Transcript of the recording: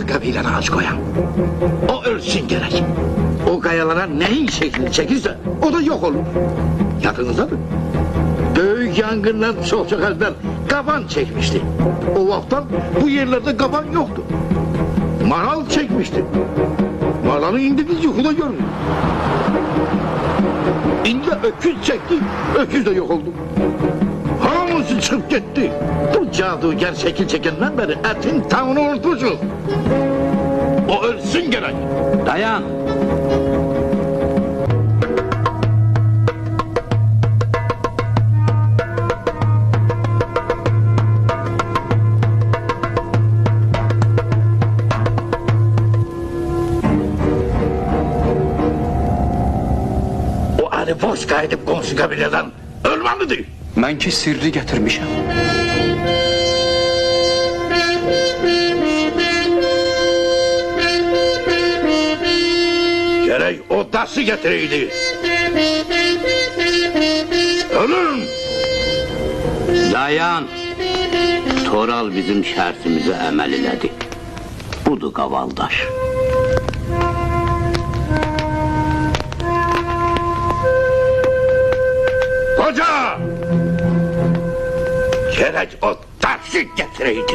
kabilene aç koyan. O ölsün gerek. O kayalara neyin şeklini çekirse o da yok olur. Yadınızdadır. Büyük yangından çok evvel kaban çekmişti. O vaktan bu yerlerde kaban yoktu. Maral çekmişti. Maralı indi biz yuhuda görmüyor. İndi öküz çekti, öküz de yok oldu. Hamısı çıkıp gitti. Bu cadugar şekil çekenden beri etin tavuğunu unutmuşuz. O ölsün gerek. Dayan. O Ali boş kaydıp komşu kabileden ölmelidir. Ben ki sirri getirmişim. Gerek o taşı getireydi. Ölüm. Dayan. Toral bizim şərtimizi əməl elədi. Budur qavaldaş. Hoca! Gerek o taşı getireydi.